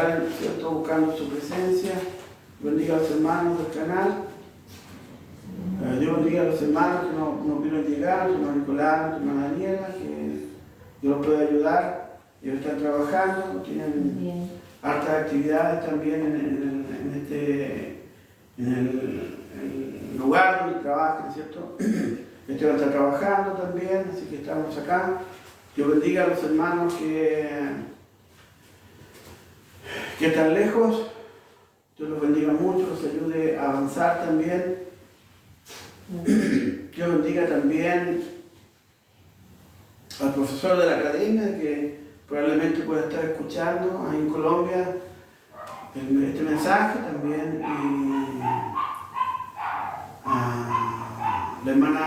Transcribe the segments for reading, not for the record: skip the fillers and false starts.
comenzar, ¿cierto?, buscando su presencia. Bendiga a los hermanos del canal. Dios bendiga a los hermanos que no vieron llegar, tu hermano Nicolás, tu hermana Daniela, que Dios los puede ayudar. Ellos están trabajando, tienen hartas actividades también en el lugar donde trabajan, ¿cierto? Esteban está trabajando también, así que estamos acá. Dios bendiga a los hermanos que están lejos. Dios los bendiga mucho, los ayude a avanzar también. Dios bendiga también al profesor de la academia que probablemente pueda estar escuchando ahí en Colombia este mensaje también. Y a la hermana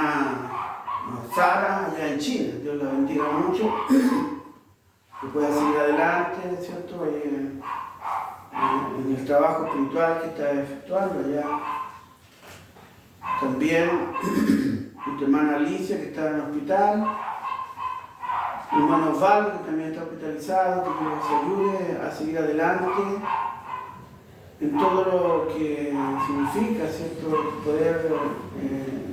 Sara allá en China. Dios la bendiga mucho. Que pueda seguir adelante, ¿cierto? En el trabajo espiritual que está efectuando allá. También tu hermana Alicia, que está en el hospital. Tu hermano Osvaldo, que también está hospitalizado, que Dios les ayude a seguir adelante en todo lo que significa, ¿cierto?, poder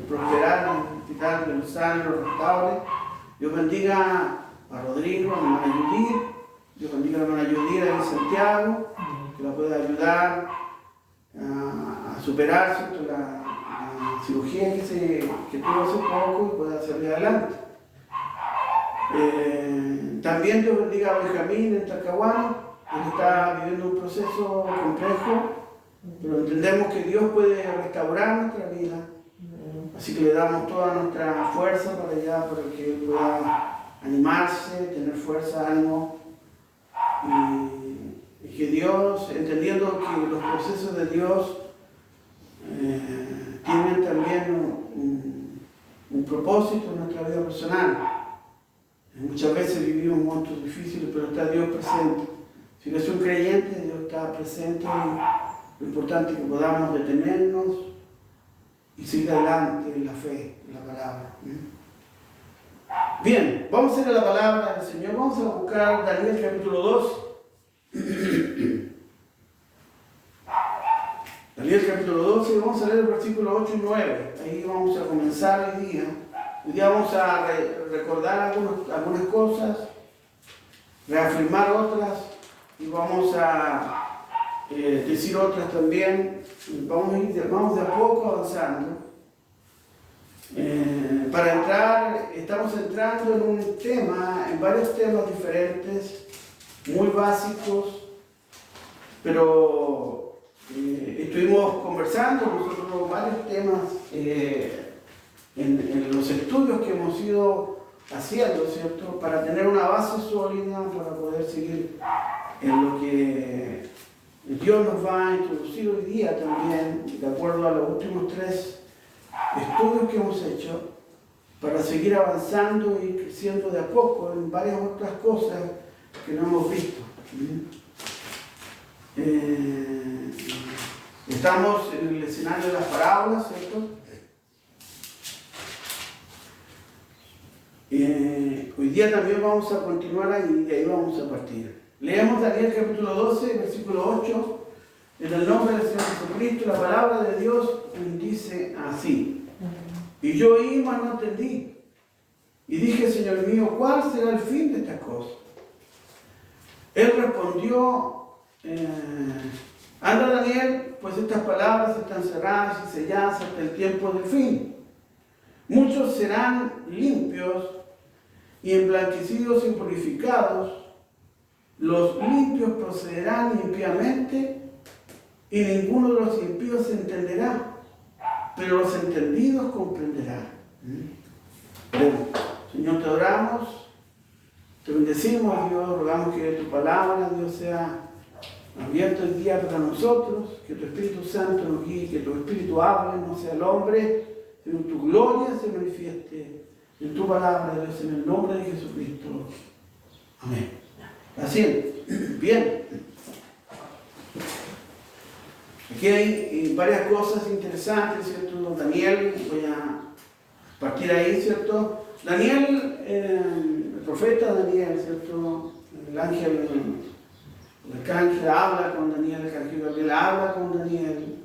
prosperar en el hospital, que los sane, los restaure. Dios bendiga a Rodrigo, a la hermana Judith. Dios bendiga a la hermana Judith en Santiago, que la pueda ayudar a superar, ¿cierto?, la cirugía que tuvo hace poco y pueda salir adelante. También Dios bendiga a Benjamín en Talcahuano. Él está viviendo un proceso complejo, pero entendemos que Dios puede restaurar nuestra vida. Así que le damos toda nuestra fuerza para allá, para que él pueda animarse, tener fuerza, ánimo. Y que Dios, entendiendo que los procesos de Dios tienen también un propósito en nuestra vida personal. Muchas veces vivimos momentos difíciles, pero está Dios presente. Si eres un creyente, Dios está presente. Y lo importante es que podamos detenernos y seguir adelante en la fe, en la palabra. Bien, vamos a ir a la palabra del Señor. Vamos a buscar Daniel capítulo 2. Daniel capítulo 12, y vamos a leer el versículo 8 y 9. Ahí vamos a comenzar hoy día. Hoy día vamos a recordar algunas cosas, reafirmar otras, y vamos a decir otras también. Vamos de a poco avanzando. Para entrar, estamos entrando en varios temas diferentes, muy básicos, pero estuvimos conversando nosotros varios temas en los estudios que hemos ido haciendo, ¿cierto?, para tener una base sólida, para poder seguir en lo que Dios nos va a introducir hoy día también, de acuerdo a los últimos 3 estudios que hemos hecho, para seguir avanzando y creciendo de a poco en varias otras cosas que no hemos visto. Estamos en el escenario de las parábolas, ¿cierto? Hoy día también vamos a continuar ahí, y de ahí vamos a partir. Leemos Daniel capítulo 12, versículo 8. En el nombre del Señor Jesucristo, la palabra de Dios dice así. Y yo oí, mas no entendí. Y dije, Señor mío, ¿cuál será el fin de estas cosas? Él respondió, anda Daniel, pues estas palabras están cerradas y selladas hasta el tiempo del fin. Muchos serán limpios y emblanquecidos y purificados. Los limpios procederán impíamente y ninguno de los impíos se entenderá, pero los entendidos comprenderán. Señor, te adoramos, te bendecimos, Dios, rogamos que tu palabra, Dios, sea abierta el día para nosotros, que tu Espíritu Santo nos guíe, que tu Espíritu hable, no sea el hombre, sino tu gloria se manifieste en tu palabra, Dios, en el nombre de Jesucristo. Amén. Así es. Bien. Aquí hay varias cosas interesantes, ¿cierto? Daniel, voy a partir ahí, ¿cierto? Daniel, el profeta Daniel, ¿cierto? El ángel El arcángel habla con Daniel, el arcángel Gabriel habla con Daniel.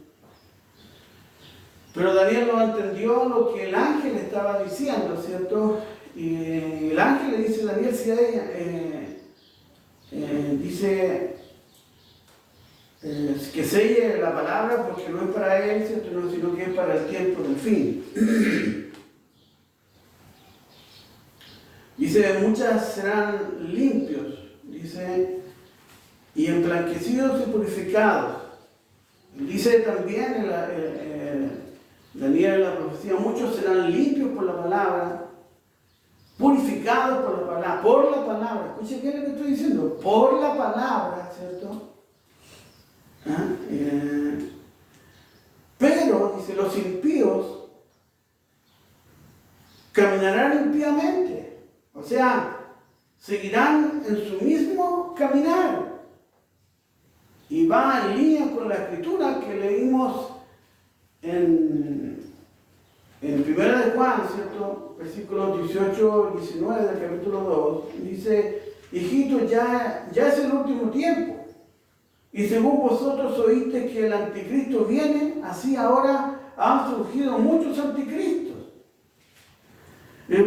Pero Daniel no entendió lo que el ángel estaba diciendo, ¿cierto? Y el ángel le dice a Daniel, si dice que selle la palabra porque no es para él, ¿cierto? No, sino que es para el tiempo del fin. Dice, muchas serán limpios, dice, y emblanquecidos y purificados. Dice también Daniel en la profecía, muchos serán limpios por la palabra, purificados por la palabra. Escuche bien lo que estoy diciendo, por la palabra, ¿cierto? Pero, dice, los impíos caminarán impíamente, o sea, seguirán en su mismo caminar. Y va en línea con la escritura que leímos en 1 de Juan, ¿cierto? Versículos 18 y 19 del capítulo 2. Dice, hijitos, ya es el último tiempo. Y según vosotros oíste que el anticristo viene, así ahora han surgido muchos anticristos.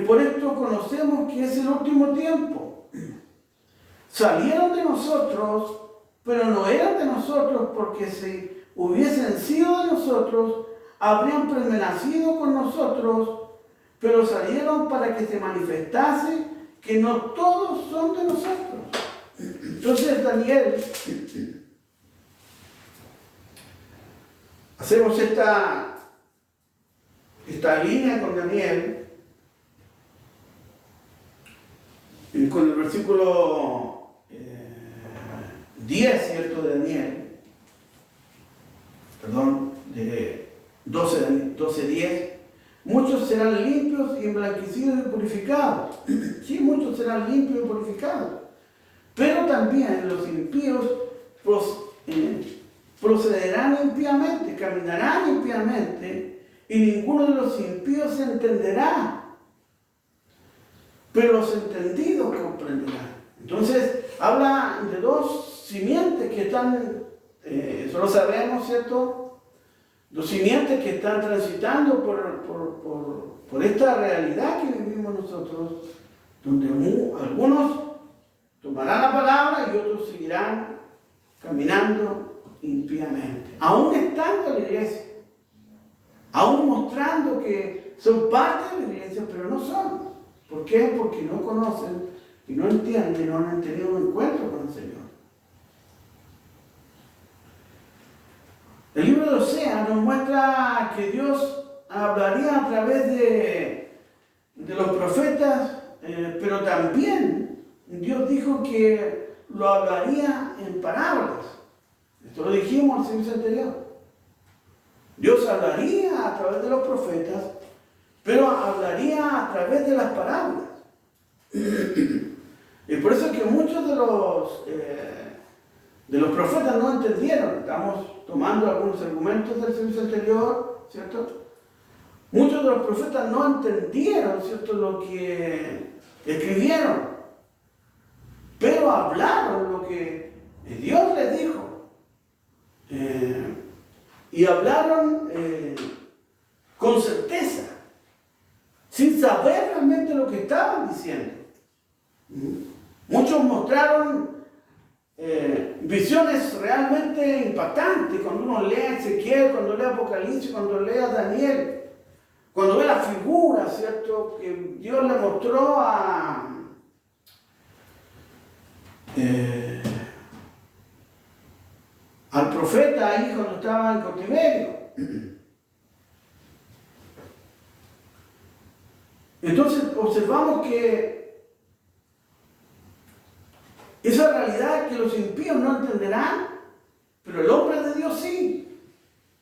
Por esto conocemos que es el último tiempo. Salieron de nosotros, pero no eran de nosotros, porque si hubiesen sido de nosotros, habrían permanecido con nosotros, pero salieron para que se manifestase que no todos son de nosotros. Entonces, Daniel, hacemos esta línea con Daniel, con el versículo 10, ¿cierto? De Daniel, perdón, de 12:10. Muchos serán limpios y emblanquecidos y purificados. Sí, muchos serán limpios y purificados. Pero también los impíos procederán impíamente, caminarán impíamente, y ninguno de los impíos se entenderá. Pero los entendidos comprenderán. Entonces, habla de dos simientes que están, eso lo sabemos, ¿cierto? Dos simientes que están transitando por esta realidad que vivimos nosotros, donde algunos tomarán la palabra y otros seguirán caminando impíamente, aún estando en la iglesia, aún mostrando que son parte de la iglesia, pero no son. ¿Por qué? Porque no conocen y no entienden, no han tenido un encuentro con el Señor. El libro de Oseas nos muestra que Dios hablaría a través de los profetas, pero también Dios dijo que lo hablaría en parábolas. Esto lo dijimos en el servicio anterior. Dios hablaría a través de los profetas, pero hablaría a través de las parábolas. Y por eso es que muchos de los profetas no entendieron. Estamos tomando algunos argumentos del servicio anterior, ¿cierto? Muchos de los profetas no entendieron, ¿cierto?, lo que escribieron, pero hablaron lo que Dios les dijo. Y hablaron con certeza, sin saber realmente lo que estaban diciendo. Muchos mostraron visiones realmente impactantes. Cuando uno lee a Ezequiel, cuando lee Apocalipsis, cuando lee a Daniel, cuando ve la figura, ¿cierto?, que Dios le mostró al profeta ahí cuando estaba en cautiverio. Entonces observamos que esa realidad que los impíos no entenderán, pero el hombre de Dios sí.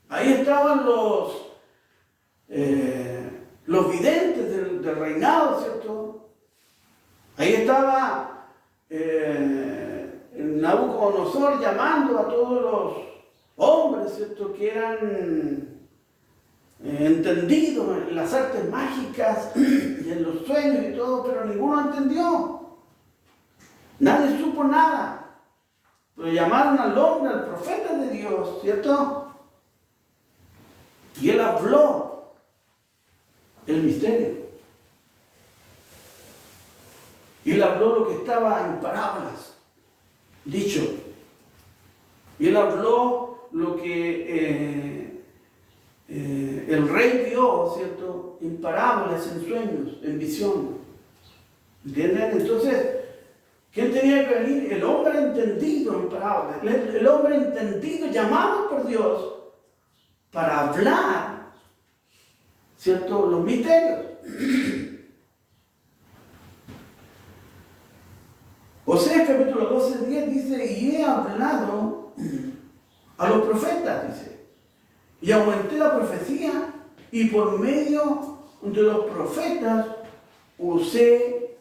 Ahí estaban los videntes del reinado, ¿cierto? Ahí estaba Nabucodonosor llamando a todos los hombres, ¿cierto?, que eran entendidos en las artes mágicas y en los sueños y todo, pero ninguno entendió. Nadie supo nada. pero llamaron al hombre, al profeta de Dios, ¿cierto? Y él habló el misterio. Y él habló lo que estaba en parábolas, dicho. Y él habló lo que el rey vio, ¿cierto? En parábolas, en sueños, en visión. ¿Entienden? Entonces, ¿quién tenía que venir? El hombre entendido en parábolas. El hombre entendido, llamado por Dios para hablar, ¿cierto? Los misterios. Oseas capítulo 12, 10 dice, y he hablado a los profetas, dice, y aumenté la profecía, y por medio de los profetas usé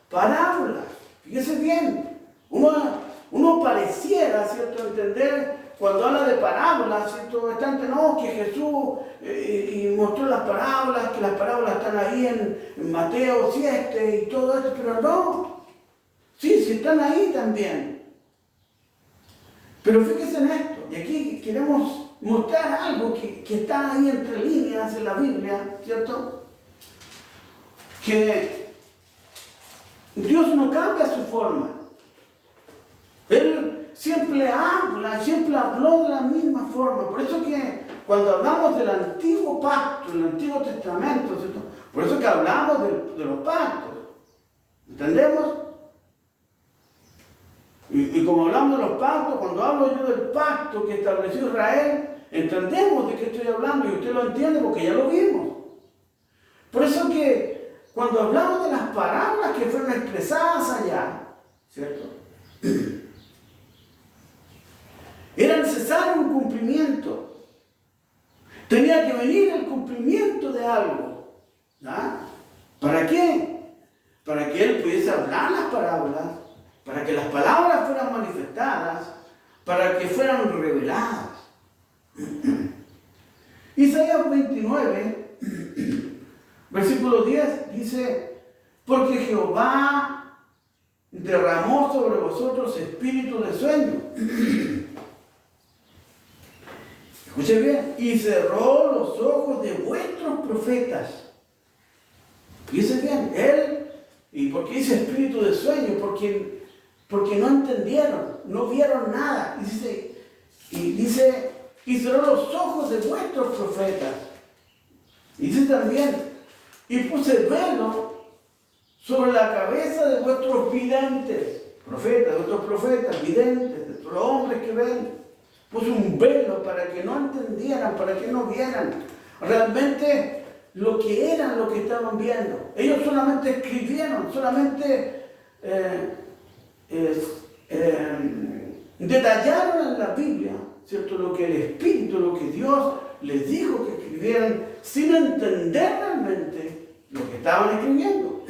parábolas. Fíjese bien, uno pareciera, ¿cierto?, entender cuando habla de parábolas, ¿cierto? Está no, que Jesús y mostró las parábolas, que las parábolas están ahí en Mateo 7 y todo esto, pero no. Sí, están ahí también. Pero fíjense en esto, y aquí queremos mostrar algo que está ahí entre líneas en la Biblia, ¿cierto? Que Dios no cambia su forma. Él siempre habla, siempre habló de la misma forma. Por eso que cuando hablamos del antiguo pacto, el Antiguo Testamento, ¿cierto? Por eso que hablamos de los pactos. ¿Entendemos? Y como hablamos de los pactos, cuando hablo yo del pacto que estableció Israel, entendemos de qué estoy hablando y usted lo entiende porque ya lo vimos. Por eso que cuando hablamos de las parábolas que fueron expresadas allá, ¿cierto? Era necesario un cumplimiento. Tenía que venir el cumplimiento de algo. ¿Ah? ¿Para qué? Para que él pudiese hablar las parábolas, para que las palabras fueran manifestadas, para que fueran reveladas. Isaías 29, versículo 10 dice, porque Jehová derramó sobre vosotros espíritu de sueño. Escuche bien, y cerró los ojos de vuestros profetas. Dice bien, él, ¿y por qué dice espíritu de sueño? Porque no entendieron, no vieron nada. Y dice, y cerró los ojos de vuestros profetas. Y dice también, y puse velo sobre la cabeza de vuestros videntes, profetas, de vuestros profetas, videntes, de los hombres que ven. Puse un velo para que no entendieran, para que no vieran realmente lo que eran, lo que estaban viendo. Ellos solamente escribieron, solamente detallaron en la Biblia, ¿cierto?, lo que el Espíritu, lo que Dios les dijo que escribieran, sin entender realmente lo que estaban escribiendo.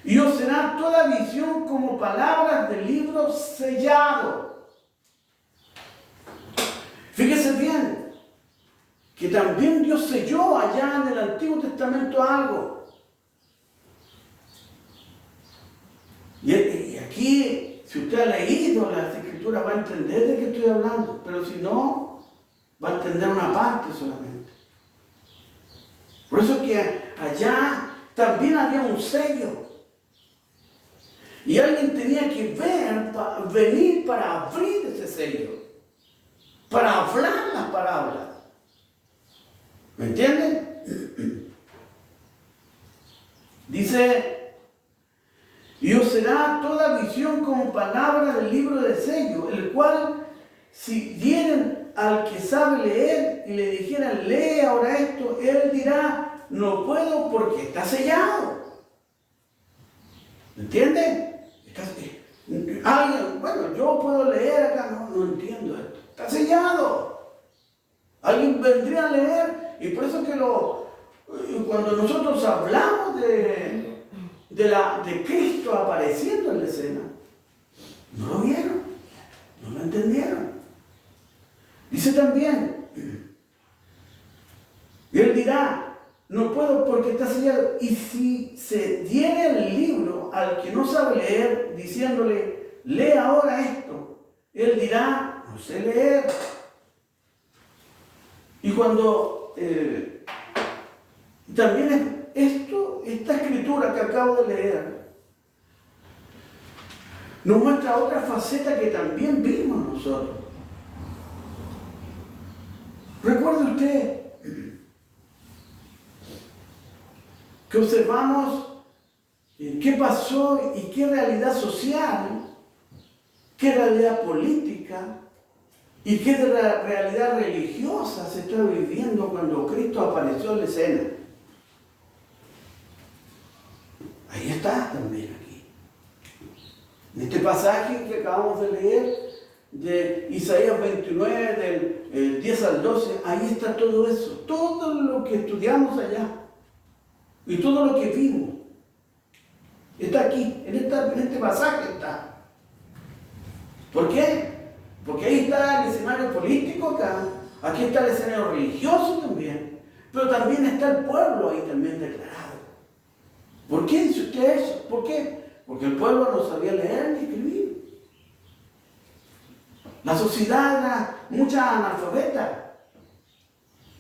Y os será toda visión como palabras de libro sellado. Fíjese bien, que también Dios selló allá en el Antiguo Testamento algo. Y aquí, si usted ha leído las Escrituras, va a entender de qué estoy hablando. Pero si no, va a entender una parte solamente. Por eso que allá también había un sello. Y alguien tenía que venir para abrir ese sello. Para hablar las palabras. ¿Me entienden? Dice, y os será toda visión como palabra del libro de sello, el cual si dieren al que sabe leer y le dijeran, lee ahora esto, él dirá, no puedo porque está sellado. ¿Me entienden? Alguien, bueno, yo puedo leer acá, no entiendo esto. Está sellado. Alguien vendría a leer y por eso que cuando nosotros hablamos de Cristo apareciendo en la escena, no lo vieron, no lo entendieron. Dice también, y él dirá, no puedo porque está sellado. Y si se diere el libro al que no sabe leer, diciéndole, lee ahora esto, él dirá, no sé leer. Y cuando también esta escritura que acabo de leer, nos muestra otra faceta que también vimos nosotros. Recuerde usted que observamos qué pasó y qué realidad social, qué realidad política y qué realidad religiosa se está viviendo cuando Cristo apareció en la escena. Ahí está también aquí. En este pasaje que acabamos de leer, de Isaías 29, del 10 al 12, ahí está todo eso, todo lo que estudiamos allá y todo lo que vimos. Está aquí, en este pasaje está. ¿Por qué? Porque ahí está el escenario político acá, aquí está el escenario religioso también, pero también está el pueblo ahí también declarado. ¿Por qué dice usted eso? ¿Por qué? Porque el pueblo no sabía leer ni escribir. La sociedad era mucha analfabeta.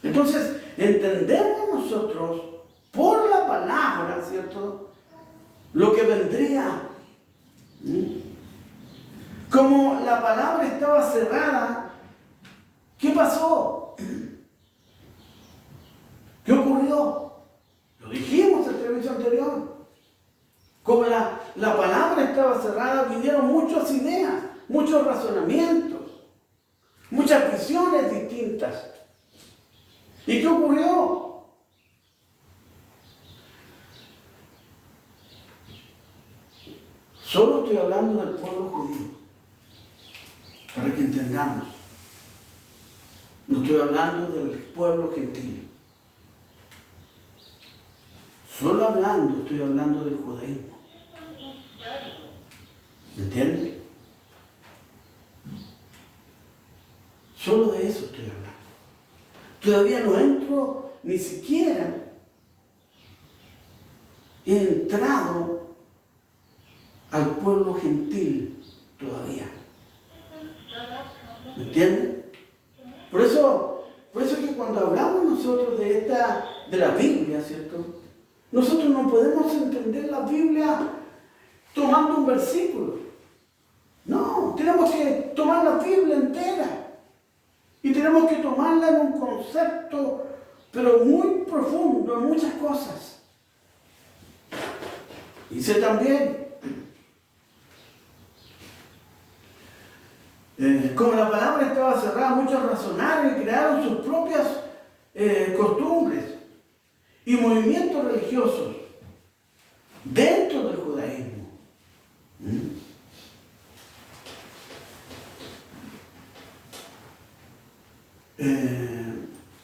Entonces, entendemos nosotros por la palabra, ¿cierto?, lo que vendría. Como la palabra estaba cerrada, ¿qué pasó? ¿Qué ocurrió? Lo dijimos en el servicio anterior. Como la palabra estaba cerrada, vinieron muchas ideas, muchos razonamientos, muchas visiones distintas. ¿Y qué ocurrió? Solo estoy hablando del pueblo judío, para que entendamos. No estoy hablando del pueblo gentil. Solo estoy hablando del judaísmo. ¿Me entienden? Solo de eso estoy hablando. Todavía no entro, ni siquiera he entrado al pueblo gentil todavía. ¿Me entienden? Por eso que cuando hablamos nosotros de la Biblia, ¿cierto?, nosotros no podemos entender la Biblia tomando un versículo. No, tenemos que tomar la Biblia entera. Y tenemos que tomarla en un concepto, pero muy profundo, en muchas cosas. Dice también, como la palabra estaba cerrada, muchos razonaron y crearon sus propias costumbres y movimientos religiosos dentro del judaísmo.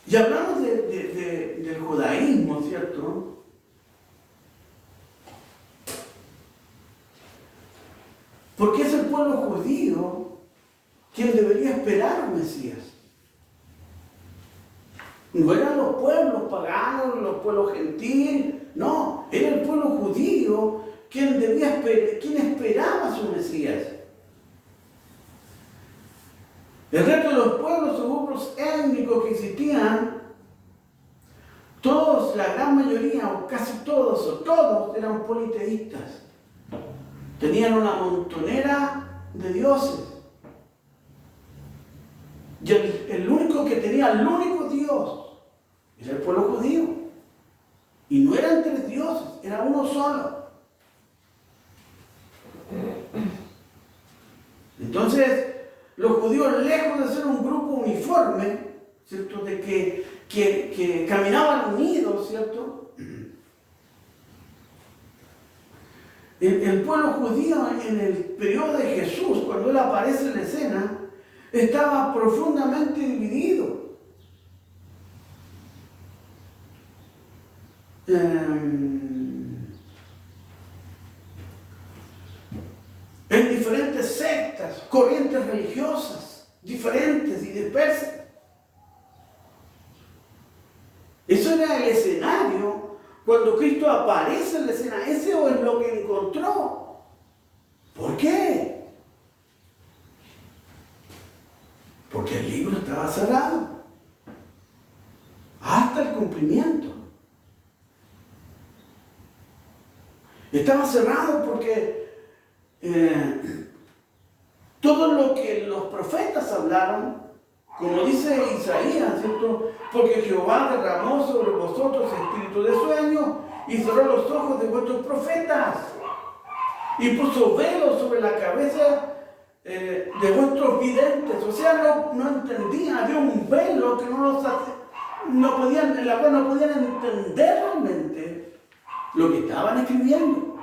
Y hablamos del judaísmo, ¿cierto? Porque es el pueblo judío quien debería esperar al Mesías. No eran los pueblos paganos, los pueblos gentiles, no, era el pueblo judío quien esperaba a su Mesías. El resto de los pueblos o grupos étnicos que existían, todos, la gran mayoría, o casi todos, eran politeístas. Tenían una montonera de dioses. Y el único que tenía el único Dios era el pueblo judío. Y no eran tres dioses, era uno solo. Entonces, los judíos, lejos de ser un grupo uniforme, ¿cierto?, de que caminaban unidos, ¿cierto?, el pueblo judío en el periodo de Jesús, cuando él aparece en la escena, estaba profundamente dividido. En diferentes sectas, corrientes religiosas, diferentes y dispersas. Eso era el escenario cuando Cristo aparece en la escena. Ese es lo que encontró. ¿Por qué? Porque el libro estaba cerrado hasta el cumplimiento. Estaba cerrado porque todo lo que los profetas hablaron, como dice Isaías, ¿cierto? Porque Jehová derramó sobre vosotros espíritu de sueño y cerró los ojos de vuestros profetas y puso velo sobre la cabeza de vuestros videntes. O sea, no entendían, había un velo que no podían entender realmente lo que estaban escribiendo.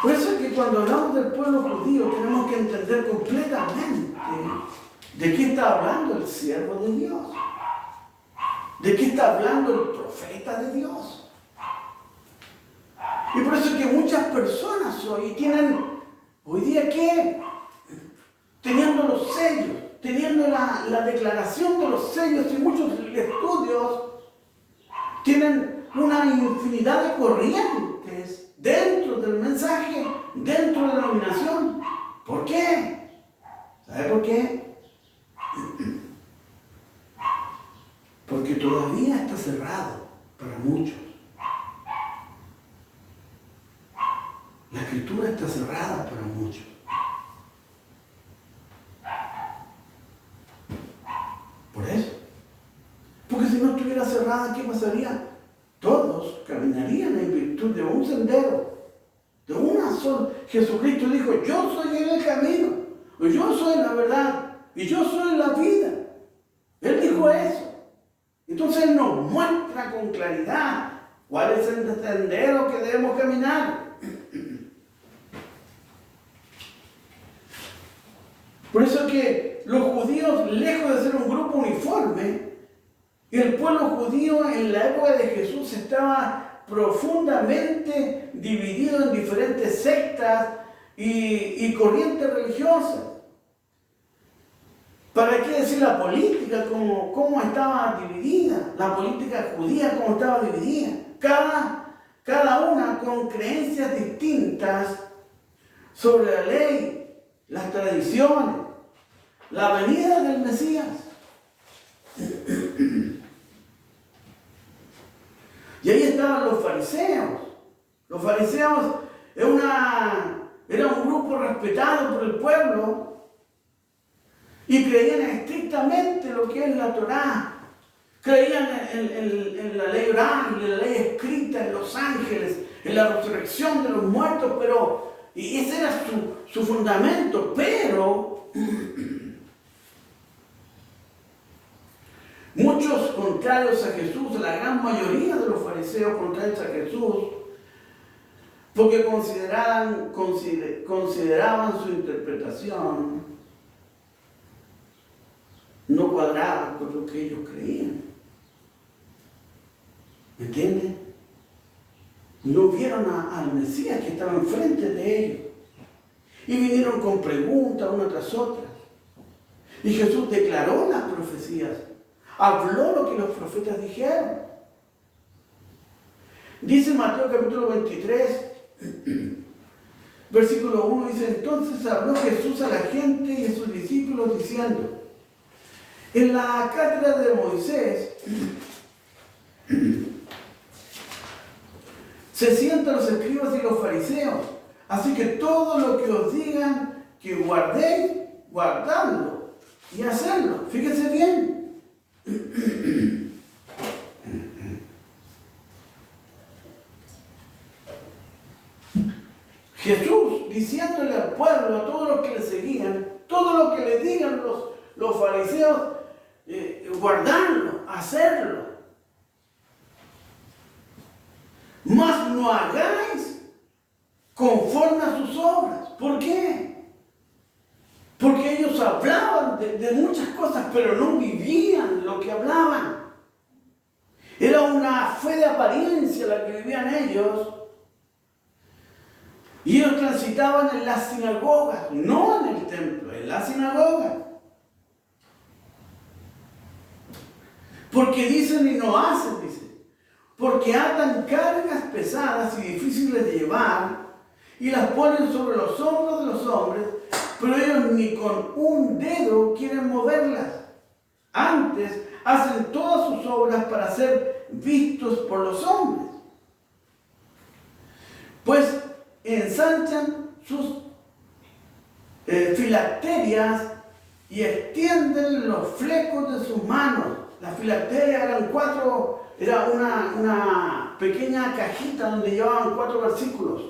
Por eso es que cuando hablamos del pueblo judío tenemos que entender completamente de qué está hablando el siervo de Dios, de qué está hablando el profeta de Dios. Y por eso es que muchas personas hoy día ¿qué? Teniendo los sellos, teniendo la declaración de los sellos y muchos estudios, tienen una infinidad de corrientes dentro del mensaje, dentro de la denominación. ¿Por qué? ¿Sabe por qué? Porque todavía está cerrado para muchos. La escritura está cerrada para muchos. Por eso. Porque si no estuviera cerrada, ¿qué pasaría? Todos caminarían en virtud de un sendero, de una sola. Jesucristo dijo, yo soy el camino, yo soy la verdad y yo soy la vida. Él dijo eso. Entonces Él nos muestra con claridad cuál es el sendero que debemos caminar. Por eso es que los judíos, lejos de ser un grupo uniforme, el pueblo judío en la época de Jesús estaba profundamente dividido en diferentes sectas y corrientes religiosas. ¿Para qué decir la política? ¿Cómo estaba dividida? La política judía, ¿cómo estaba dividida? Cada una con creencias distintas sobre la ley, las tradiciones, la venida del Mesías. Y ahí estaban los fariseos. Los fariseos era un grupo respetado por el pueblo y creían estrictamente lo que es la Torá. Creían en la ley oral, en la ley escrita, en los ángeles, en la resurrección de los muertos, y ese era su fundamento, pero muchos contrarios a Jesús, la gran mayoría de los fariseos contrarios a Jesús, porque consideraban su interpretación, no cuadraba con lo que ellos creían. ¿Me entienden? No vieron al Mesías que estaba enfrente de ellos. Y vinieron con preguntas una tras otra. Y Jesús declaró las profecías. Habló lo que los profetas dijeron. Dice Mateo capítulo 23, versículo 1, dice, entonces habló Jesús a la gente y a sus discípulos diciendo, en la cátedra de Moisés se sientan los escribas y los fariseos, así que todo lo que os digan que guardéis, guardadlo y hacedlo. Fíjense bien. Jesús diciéndole al pueblo, a todos los que le seguían, todo lo que le digan los fariseos, guardarlo, hacerlo. Mas no hagáis conforme a sus obras. ¿Por qué? Porque ellos hablaban de muchas cosas, pero no vivían lo que hablaban. Era una fe de apariencia la que vivían ellos. Y ellos transitaban en las sinagogas, no en el templo, en la sinagoga. Porque dicen y no hacen, dice. Porque atan cargas pesadas y difíciles de llevar y las ponen sobre los hombros de los hombres con un dedo quieren moverlas. Antes hacen todas sus obras para ser vistos por los hombres. Pues ensanchan sus filacterias y extienden los flecos de sus manos. Las filacterias era una pequeña cajita donde llevaban 4 versículos.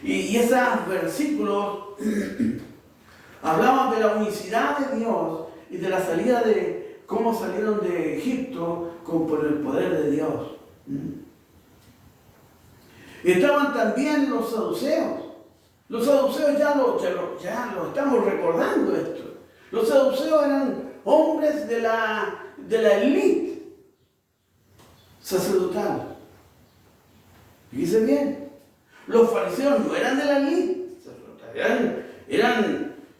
Y esos versículos hablaban de la unicidad de Dios y de la salida de cómo salieron de Egipto por el poder de Dios. Estaban también los saduceos. Los saduceos ya lo estamos recordando esto. Los saduceos eran hombres de la élite sacerdotal. Fíjense bien. Los fariseos no eran de la élite sacerdotal.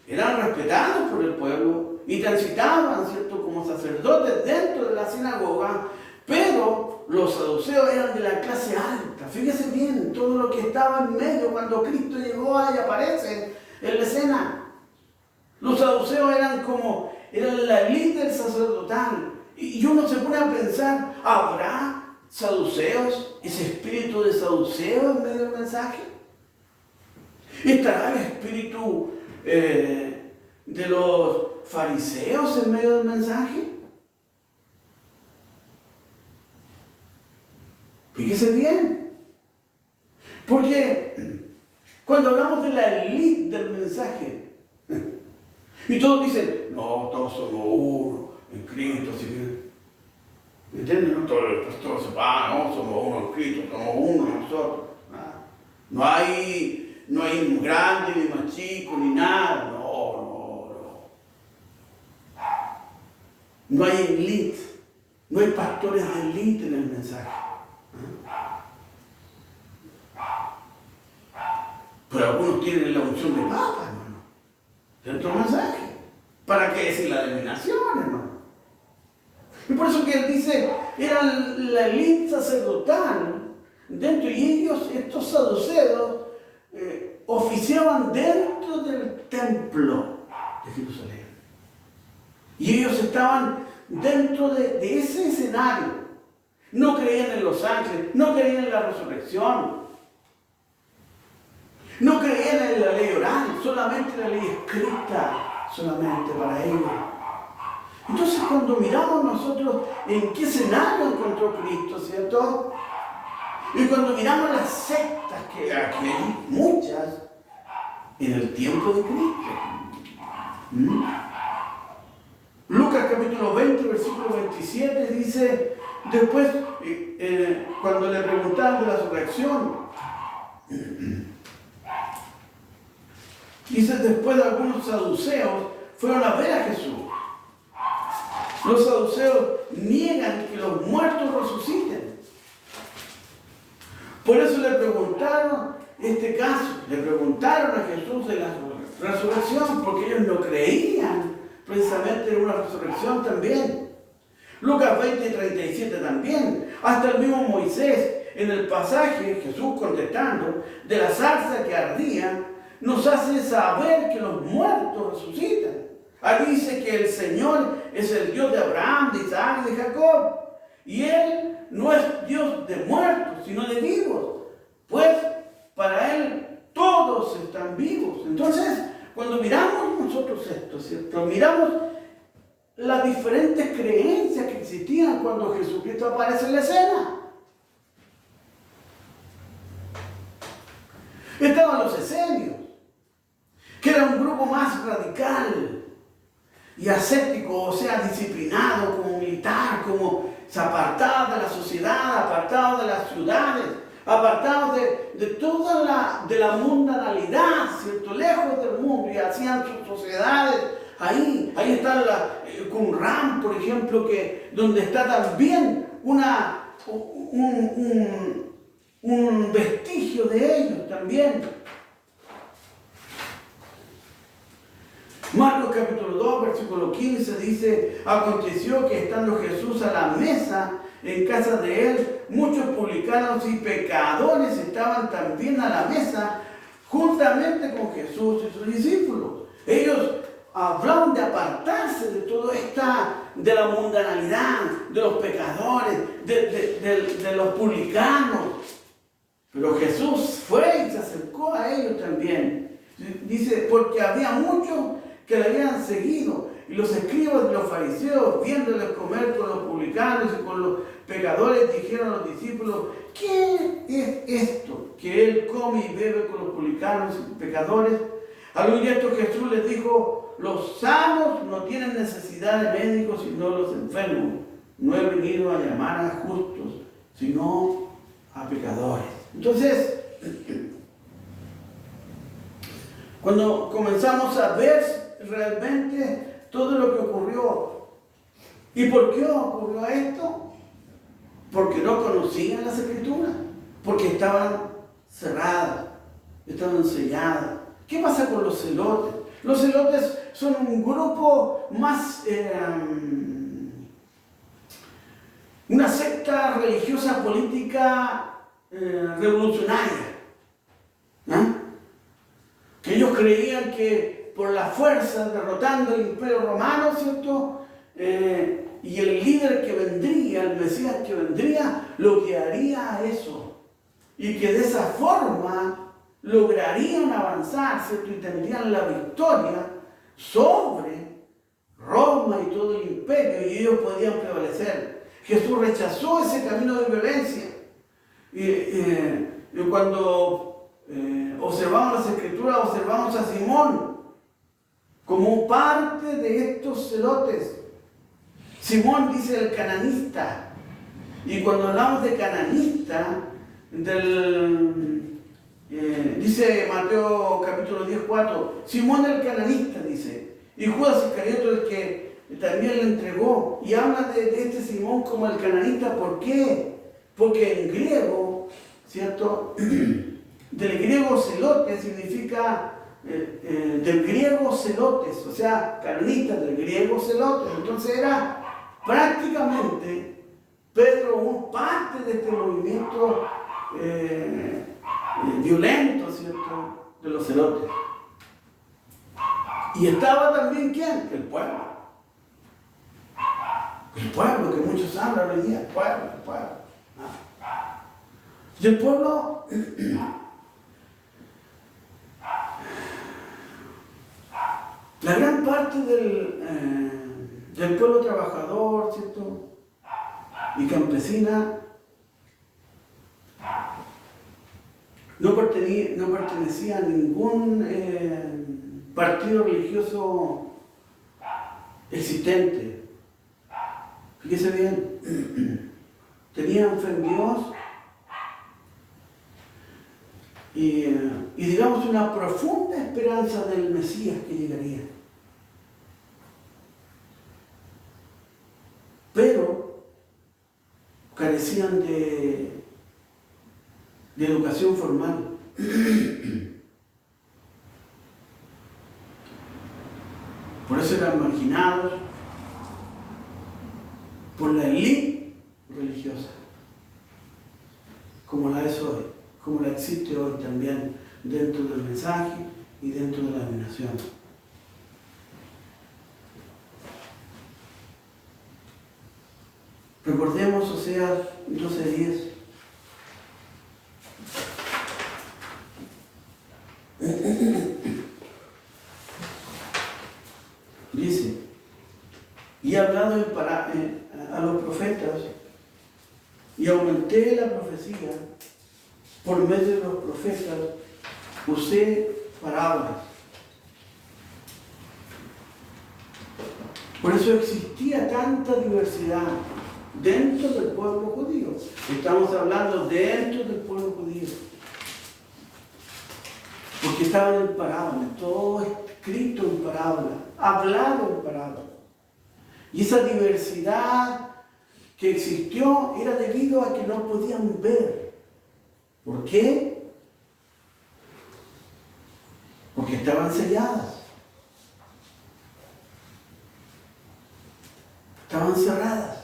Eran respetados por el pueblo y transitaban, ¿cierto?, como sacerdotes dentro de la sinagoga, pero los saduceos eran de la clase alta. Fíjese bien, todo lo que estaba en medio cuando Cristo llegó ahí aparece en la escena. Los saduceos eran la élite del sacerdotal. Y uno se pone a pensar, ¿habrá saduceos, ese espíritu de saduceo en medio del mensaje? ¿Estará el espíritu de los fariseos en medio del mensaje? Fíjese bien, porque cuando hablamos de la élite del mensaje, y todos dicen, no, todos somos uno en Cristo, ¿me entienden? No, todos los pastores se van, no, somos uno en Cristo, somos uno nosotros. No hay grande ni más chico ni nada, no. No hay élite, no hay pastores de élite en el mensaje. Pero algunos tienen la unción de papa, hermano, dentro del mensaje. ¿Para qué decir la denominación, hermano? Y por eso que él dice, era la élite sacerdotal dentro, y ellos, estos saduceos, oficiaban dentro del templo de Jerusalén. Y ellos estaban dentro de ese escenario. No creían en los ángeles, no creían en la resurrección, no creían en la ley oral, solamente la ley escrita, solamente para ellos. Entonces, cuando miramos nosotros en qué escenario encontró Cristo, ¿cierto? Y cuando miramos las sectas, que aquí hay muchas, en el tiempo de Cristo. Lucas capítulo 20, versículo 27 dice, después, cuando le preguntaron de la resurrección, dice, después de algunos saduceos fueron a ver a Jesús. Los saduceos niegan que los muertos resuciten. Por eso le preguntaron le preguntaron a Jesús de la resurrección, porque ellos no creían precisamente en una resurrección también. Lucas 20, 37 también. Hasta el mismo Moisés, en el pasaje, Jesús contestando, de la zarza que ardía, nos hace saber que los muertos resucitan. Ahí dice que el Señor es el Dios de Abraham, de Isaac y de Jacob. Y Él no es Dios de muertos, sino de vivos. Pues para Él todos están vivos. Entonces, cuando miramos nosotros esto, ¿cierto? Miramos las diferentes creencias que existían cuando Jesucristo aparece en la escena. Estaban los esenios, que era un grupo más radical y ascético, o sea, disciplinado, como militar, como se apartaba de la sociedad, apartado de las ciudades, apartados de toda la mundanalidad, ¿cierto? Lejos del mundo, y hacían sus sociedades ahí. Ahí está Qumran, por ejemplo, donde está también un vestigio de ellos también. Marcos capítulo 2, versículo 15 dice, aconteció que estando Jesús a la mesa en casa de él, muchos publicanos y pecadores estaban también a la mesa juntamente con Jesús y sus discípulos. Ellos hablaban de apartarse de todo de la mundanalidad, de los pecadores, de los publicanos. Pero Jesús fue y se acercó a ellos también. Dice, porque había muchos que le habían seguido. Y los escribas de los fariseos, viéndoles comer con los publicanos y con los pecadores, dijeron a los discípulos, ¿qué es esto? Que él come y bebe con los publicanos y pecadores. Al oír esto Jesús les dijo, los sanos no tienen necesidad de médicos, sino los enfermos. No he venido a llamar a justos, sino a pecadores. Entonces, cuando comenzamos a ver realmente todo lo que ocurrió, ¿y por qué ocurrió esto? Porque no conocían las Escrituras, porque estaban cerradas, estaban selladas. ¿Qué pasa con los celotes? Los celotes son un grupo más, una secta religiosa política revolucionaria. Que ellos creían que por la fuerza, derrotando el imperio romano, ¿cierto? Y el líder que vendría, el Mesías que vendría, lo guiaría a eso. Y que de esa forma lograrían avanzar, ¿cierto? Y tendrían la victoria sobre Roma y todo el imperio, y ellos podían prevalecer. Jesús rechazó ese camino de violencia. Y cuando observamos las Escrituras, observamos a Simón como parte de estos celotes. Simón dice el cananista, y cuando hablamos de cananista, dice Mateo capítulo 10, 4, Simón el cananista, dice, y Judas Iscariote el que también le entregó, y habla de este Simón como el cananista. ¿Por qué? Porque en griego, ¿cierto? Del griego celote significa, del griego celotes, o sea, cananista, del griego celotes. Entonces era prácticamente Pedro un parte de este movimiento violento, ¿cierto?, de los celotes. Y estaba también ¿quién? El pueblo. El pueblo, que muchos hablan hoy día, el pueblo. Y el pueblo, la gran parte del pueblo trabajador, ¿cierto?, y campesina, no pertenecía a ningún partido religioso existente. Fíjese bien, tenían fe en Dios y digamos una profunda esperanza del Mesías que llegaría. Pero carecían de educación formal. Por eso eran marginados por la élite religiosa, como la es hoy, como la existe hoy también dentro del mensaje y dentro de la denominación. Recordemos Oseas 12:10. Dice, y he hablado a los profetas y aumenté la profecía por medio de los profetas, usé parábolas. Por eso existía tanta diversidad dentro del pueblo judío. Estamos hablando dentro del pueblo judío. Porque estaban en parábolas, todo escrito en parábolas, hablado en parábolas. Y esa diversidad que existió era debido a que no podían ver. ¿Por qué? Porque estaban selladas. Estaban cerradas.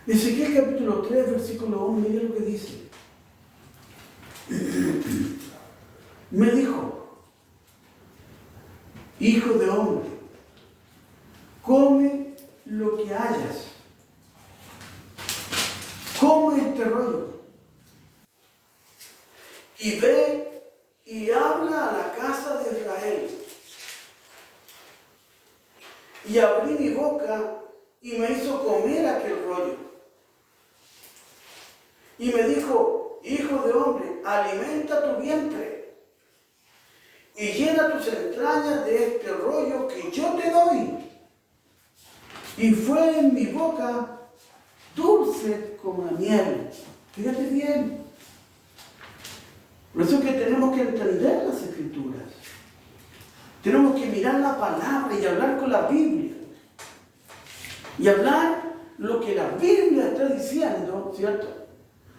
Ezequiel capítulo 3, versículo 1, mire lo que dice. Me dijo, hijo de hombre, come lo que hayas. Come este rollo. Y ve y habla a la casa de Israel. Y abrí mi boca y me hizo comer aquel rollo. Y me dijo, hijo de hombre, alimenta tu vientre y llena tus entrañas de este rollo que yo te doy. Y fue en mi boca dulce como la miel. Fíjate bien. Por eso es que tenemos que entender las Escrituras. Tenemos que mirar la palabra y hablar con la Biblia. Y hablar lo que la Biblia está diciendo, ¿cierto?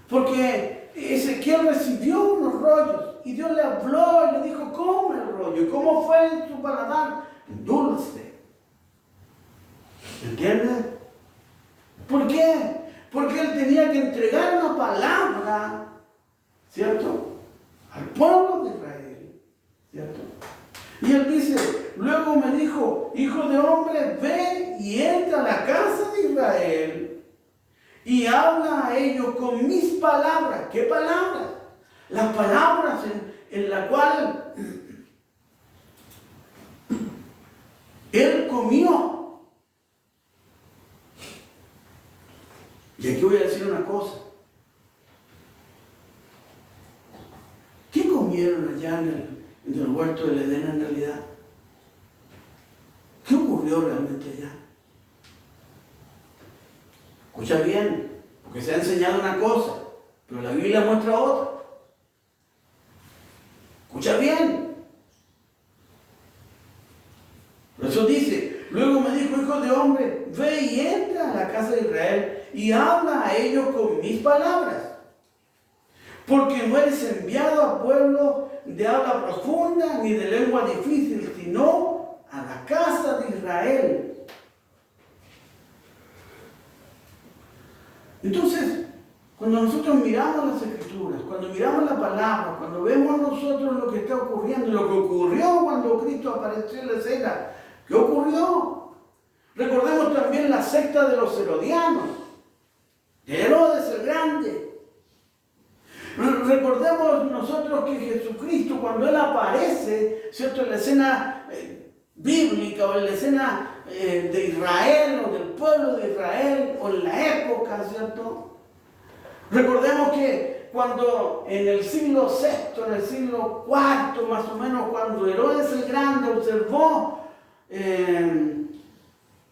Porque Ezequiel recibió unos rollos y Dios le habló y le dijo, come el rollo. ¿Y cómo fue en su paladar? Dulce. ¿Entiendes? ¿Por qué? Porque él tenía que entregar una palabra, ¿cierto?, al pueblo de Israel, ¿cierto? Y él dice, luego me dijo, hijo de hombre, ve y entra a la casa de Israel y habla a ellos con mis palabras. ¿Qué palabras? Las palabras en la cual él comió. Y aquí voy a decir una cosa. ¿Qué comieron allá en el huerto del Edén en realidad? ¿Qué ocurrió realmente allá? Escucha bien, porque se ha enseñado una cosa, pero la Biblia muestra otra. Escucha bien. Por eso dice, luego me dijo, hijo de hombre, ve y entra a la casa de Israel y habla a ellos con mis palabras. Porque no eres enviado a pueblo de habla profunda ni de lengua difícil, sino a la casa de Israel. Entonces, cuando nosotros miramos las Escrituras, cuando miramos la palabra, cuando vemos nosotros lo que está ocurriendo, lo que ocurrió cuando Cristo apareció en la escena, ¿qué ocurrió? Recordemos también la secta de los herodianos, de Herodes el Grande. Recordemos nosotros que Jesucristo, cuando Él aparece, ¿cierto?, en la escena bíblica o en la escena de Israel o del pueblo de Israel o en la época, ¿cierto? Recordemos que cuando en el siglo VI, en el siglo IV más o menos, cuando Herodes el Grande observó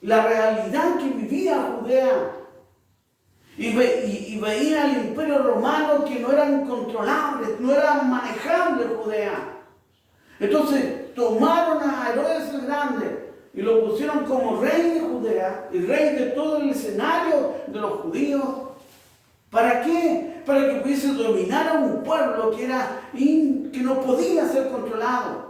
la realidad que vivía Judea, y veía al imperio romano que no eran controlables, no eran manejables Judea. Entonces tomaron a Herodes el Grande y lo pusieron como rey de Judea y rey de todo el escenario de los judíos. ¿Para qué? Para que pudiese dominar a un pueblo que no podía ser controlado.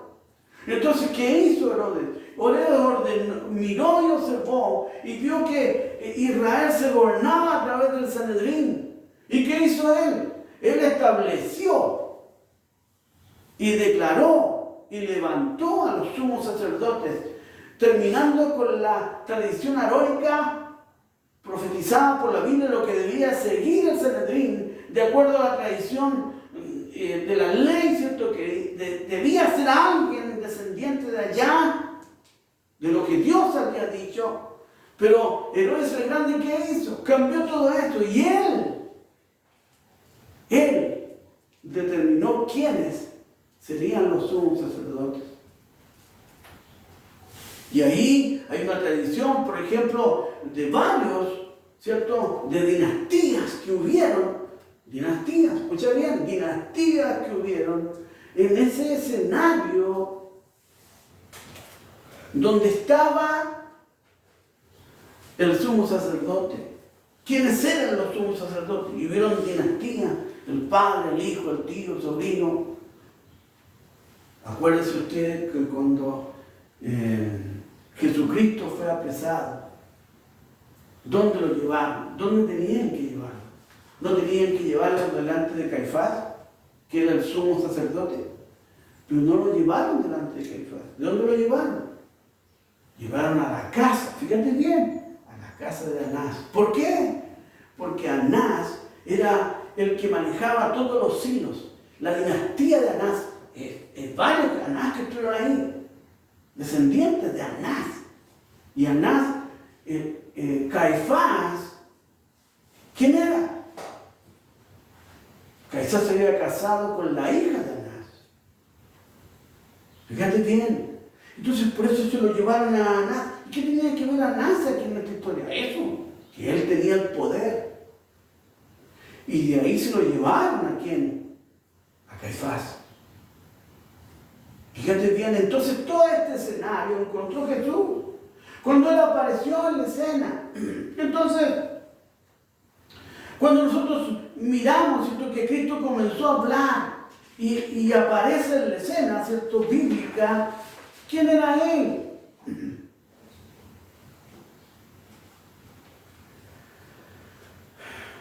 Entonces, ¿qué hizo Herodes? Herodes miró y observó y vio que Israel se gobernaba a través del Sanedrín. ¿Y qué hizo él? Él estableció y declaró y levantó a los sumos sacerdotes, terminando con la tradición aróica profetizada por la Biblia, lo que debía seguir el Sanedrín, de acuerdo a la tradición de la ley, ¿cierto?, que debía ser alguien descendiente de allá, de lo que Dios había dicho. Pero Herodes el Grande, ¿qué hizo? Cambió todo esto y él determinó quiénes serían los sumos sacerdotes. Y ahí hay una tradición, por ejemplo, de varios, ¿cierto?, de dinastías que hubieron, escucha bien, dinastías que hubieron en ese escenario donde estaba el sumo sacerdote. ¿Quiénes eran los sumos sacerdotes? Y hubieron dinastías, el padre, el hijo, el tío, el sobrino. Acuérdense ustedes que cuando Jesucristo fue apresado, ¿dónde lo llevaron? ¿Dónde tenían que llevarlo? ¿No tenían que llevarlo delante de Caifás, que era el sumo sacerdote? Pero no lo llevaron delante de Caifás. ¿De dónde lo llevaron? Llevaron a la casa, fíjate bien, a la casa de Anás. ¿Por qué? Porque Anás era el que manejaba todos los hilos. La dinastía de Anás, varios Anás que estuvieron ahí, descendientes de Anás. Y Anás, Caifás, ¿quién era? Caifás se había casado con la hija de Anás. Fíjate bien. Entonces por eso se lo llevaron a Anás. ¿Y qué tenía que ver Anás aquí en esta historia? Eso, que él tenía el poder. Y de ahí se lo llevaron ¿a quién? A Caifás. Fíjate bien, entonces todo este escenario encontró Jesús cuando él apareció en la escena. Entonces, cuando nosotros miramos, ¿cierto?, que Cristo comenzó a hablar y aparece en la escena, ¿cierto?, bíblica, ¿quién era él?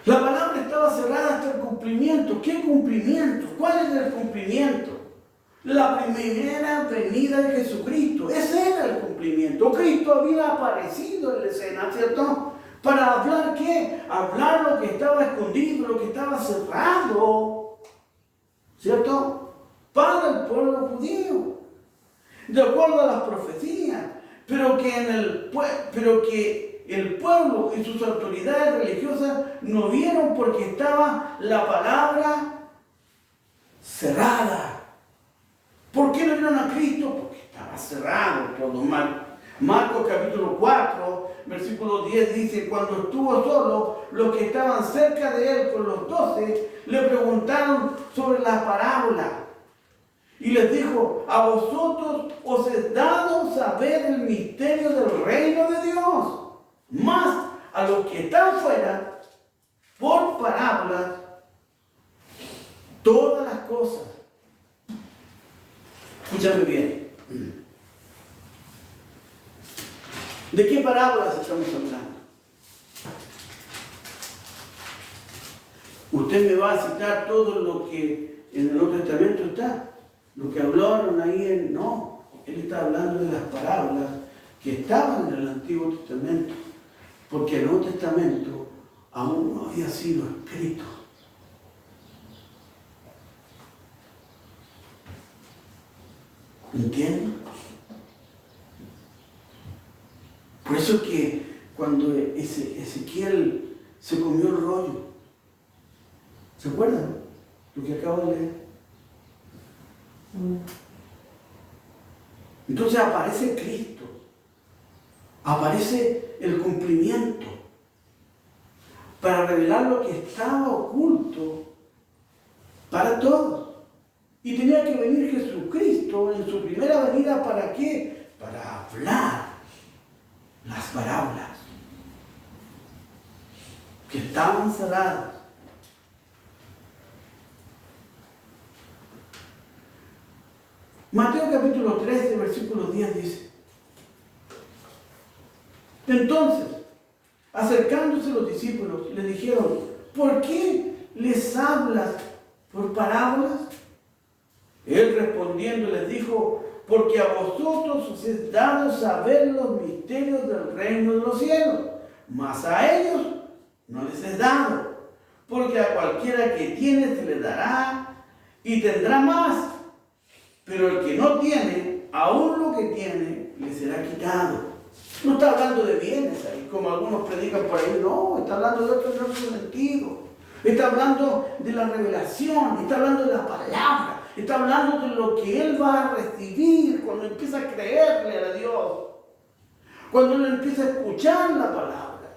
La palabra estaba cerrada hasta el cumplimiento. ¿Qué cumplimiento? ¿Cuál es el cumplimiento? La primera venida de Jesucristo. Ese era el cumplimiento. Cristo había aparecido en la escena, ¿cierto? ¿Para hablar qué? Hablar lo que estaba escondido, lo que estaba cerrado, ¿cierto? Para el pueblo judío, de acuerdo a las profecías, pero que el pueblo y sus autoridades religiosas no vieron porque estaba la palabra cerrada. ¿Por qué no vieron a Cristo? Porque estaba cerrado todo mal. Marcos capítulo 4, versículo 10 dice: cuando estuvo solo, los que estaban cerca de él con los 12 le preguntaron sobre la parábola. Y les dijo: a vosotros os es dado saber el misterio del reino de Dios, mas a los que están fuera, por parábolas, todas las cosas. Escúchame bien. ¿De qué parábolas estamos hablando? Usted me va a citar todo lo que en el Nuevo Testamento está. Lo que hablaron ahí no. Él está hablando de las parábolas que estaban en el Antiguo Testamento. Porque el Nuevo Testamento aún no había sido escrito. ¿Entienden? Por eso que cuando Ezequiel se comió el rollo, ¿se acuerdan? Lo que acabo de leer. Entonces aparece Cristo, aparece el cumplimiento para revelar lo que estaba oculto para todos. Y tenía que venir Jesucristo en su primera venida, ¿para qué? Para hablar las parábolas que estaban cerradas. Mateo capítulo 13, versículo 10 dice: entonces, acercándose los discípulos, le dijeron: ¿por qué les hablas por parábolas? Él respondiendo les dijo: porque a vosotros os es dado saber los misterios del reino de los cielos, mas a ellos no les es dado, porque a cualquiera que tiene se le dará y tendrá más, pero el que no tiene, aún lo que tiene, le será quitado. No está hablando de bienes ahí, como algunos predican por ahí, no, está hablando de otro sentido. Está hablando de la revelación, está hablando de la palabra. Está hablando de lo que él va a recibir cuando empieza a creerle a Dios. Cuando él empieza a escuchar la palabra.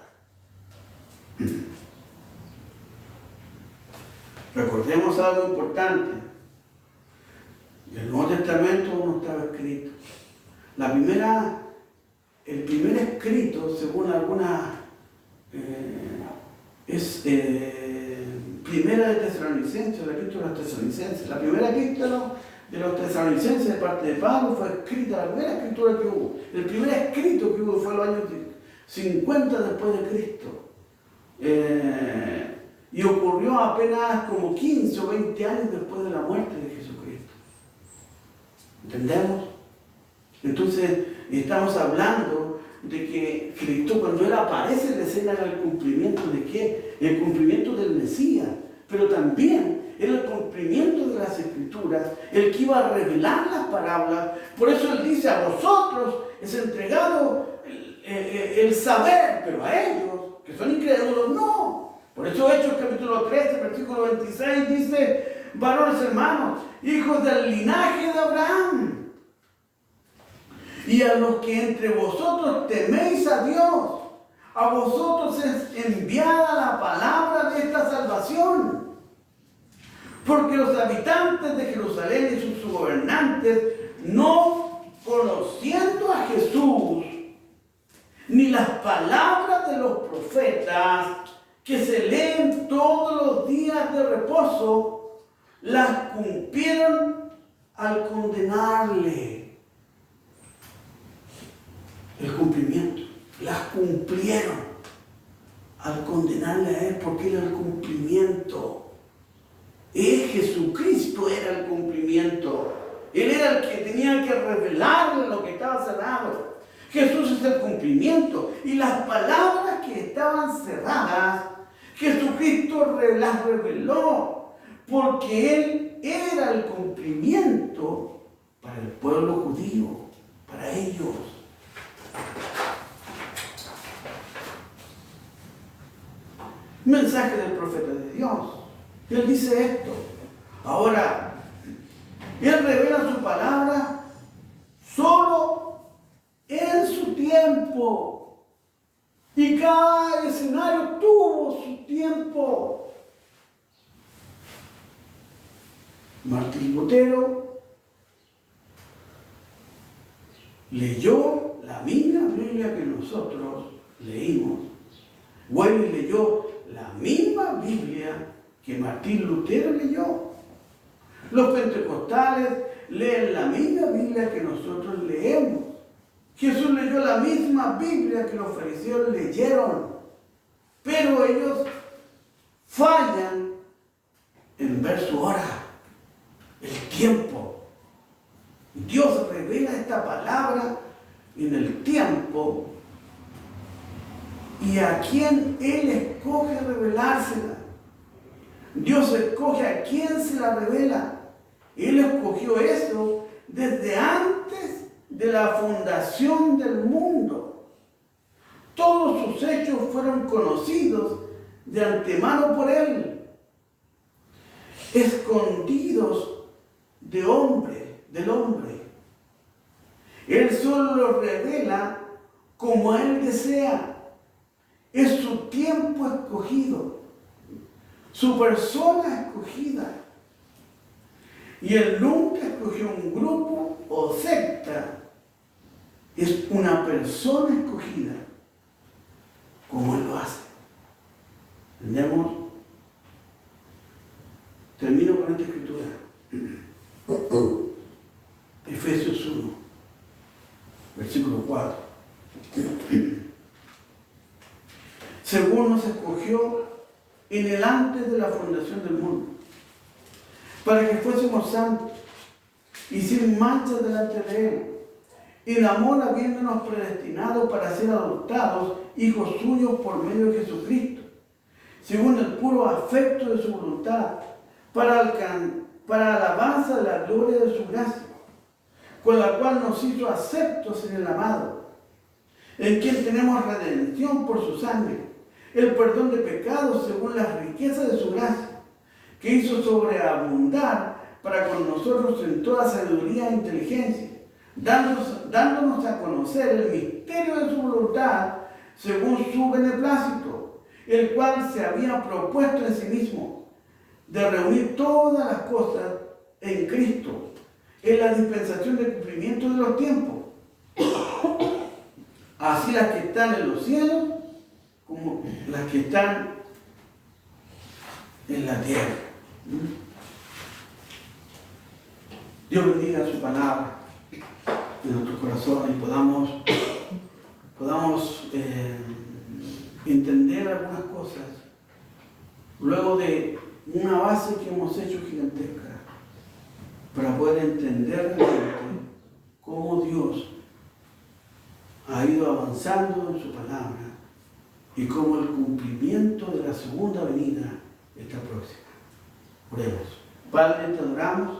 Recordemos algo importante. El Nuevo Testamento no estaba escrito. El primer escrito, según algunas, es Primera de Tesalonicenses, la epístola de los Tesalonicenses. La primera epístola de los Tesalonicenses de parte de Pablo fue escrita, la primera escritura que hubo. El primer escrito que hubo fue en los años 50 después de Cristo. Y ocurrió apenas como 15 o 20 años después de la muerte de Jesucristo. ¿Entendemos? Entonces, estamos hablando de que Cristo, cuando Él aparece en la escena, era el cumplimiento de ¿qué? El cumplimiento del Mesías, pero también era el cumplimiento de las Escrituras, el que iba a revelar las parábolas. Por eso Él dice, a vosotros es entregado el saber, pero a ellos, que son incrédulos, no. Por eso Hechos capítulo 13, versículo 26 dice, varones hermanos, hijos del linaje de Abraham, y a los que entre vosotros teméis a Dios, a vosotros es enviada la palabra de esta salvación. Porque los habitantes de Jerusalén y sus gobernantes, no conociendo a Jesús, ni las palabras de los profetas, que se leen todos los días de reposo, las cumplieron al condenarle. El cumplimiento, las cumplieron al condenarle a Él, porque era el cumplimiento. Jesucristo era el cumplimiento. Él era el que tenía que revelarle lo que estaba cerrado. Jesús es el cumplimiento. Y las palabras que estaban cerradas, Jesucristo las reveló, porque Él era el cumplimiento para el pueblo judío, para ellos. Mensaje del profeta de Dios. Él dice esto. Ahora, Él revela su palabra solo en su tiempo. Y cada escenario tuvo su tiempo. Martín Lutero leyó la misma Biblia que nosotros leímos. Wesley leyó la misma Biblia que Martín Lutero leyó. Los pentecostales leen la misma Biblia que nosotros leemos. Jesús leyó la misma Biblia que los fariseos leyeron. Pero ellos fallan en ver su hora, el tiempo. Dios revela esta palabra en el tiempo y a quien Él escoge revelársela. Dios escoge a quien se la revela. Él escogió eso desde antes de la fundación del mundo. Todos sus hechos fueron conocidos de antemano por Él, escondidos del hombre. Él solo los revela como Él desea. Es su tiempo escogido, su persona escogida. Y Él nunca escogió un grupo o secta. Es una persona escogida, como Él lo hace. ¿Entendemos? Termino con esta escritura. Efesios 1, versículo 4. Según nos escogió en el antes de la fundación del mundo, para que fuésemos santos y sin mancha delante de Él, en amor habiéndonos predestinado para ser adoptados hijos suyos por medio de Jesucristo, según el puro afecto de su voluntad, para alabanza de la gloria de su gracia, con la cual nos hizo aceptos en el amado, en quien tenemos redención por su sangre, el perdón de pecados según las riquezas de su gracia, que hizo sobreabundar para con nosotros en toda sabiduría e inteligencia, dándonos a conocer el misterio de su voluntad según su beneplácito, el cual se había propuesto en sí mismo, de reunir todas las cosas en Cristo, en la dispensación del cumplimiento de los tiempos, así las que están en los cielos como las que están en la tierra. Dios bendiga su palabra en nuestro corazón y podamos entender algunas cosas luego de una base que hemos hecho gigantesca para poder entender realmente Dios ha ido avanzando en su palabra y cómo el cumplimiento de la segunda venida está próxima. Oremos. Padre, te adoramos,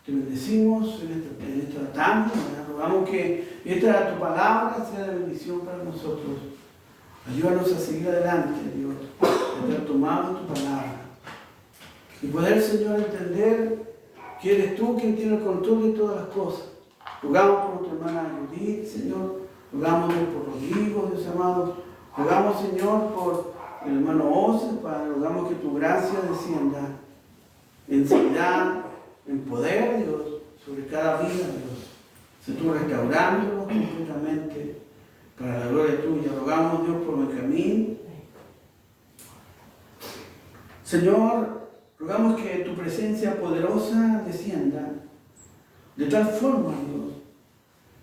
te bendecimos en esta tarde, rogamos que esta tu palabra sea de bendición para nosotros. Ayúdanos a seguir adelante, Dios, de estar tomando tu palabra y poder, Señor, entender que eres tú quien tiene el control de todas las cosas. Rogamos por nuestra hermana Judith, Señor, rogamos por Rodrigo, Dios amado, rogamos, Señor, por el hermano Ose, Padre, rogamos que tu gracia descienda en sanidad, en poder, Dios, sobre cada vida, Dios. Se tú restaurándolo completamente para la gloria tuya. Rogamos, Dios, por Benjamín. Señor, rogamos que tu presencia poderosa descienda de tal forma, Dios,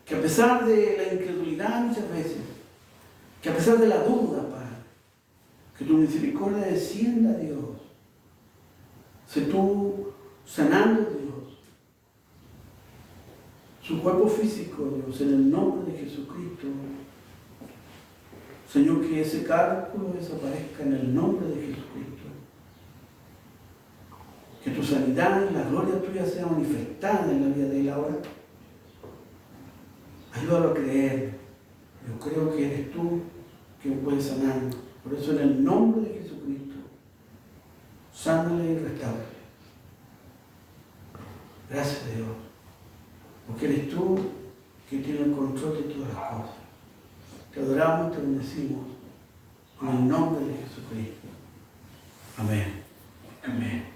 que a pesar de la incredulidad muchas veces, que a pesar de la duda, Padre, que tu misericordia descienda, Dios. Sé tú sanando, Dios, su cuerpo físico, Dios, en el nombre de Jesucristo. Señor, que ese cálculo desaparezca en el nombre de Jesucristo. Que tu sanidad y la gloria tuya sea manifestada en la vida de él ahora. Ayúdalo a creer. Yo creo que eres tú quien puedes sanarnos. Por eso, en el nombre de Jesucristo, sánale y restáurale. Gracias, Dios, porque eres tú quien tiene el control de todas las cosas. Te adoramos y te bendecimos en el nombre de Jesucristo. Amén. Amén.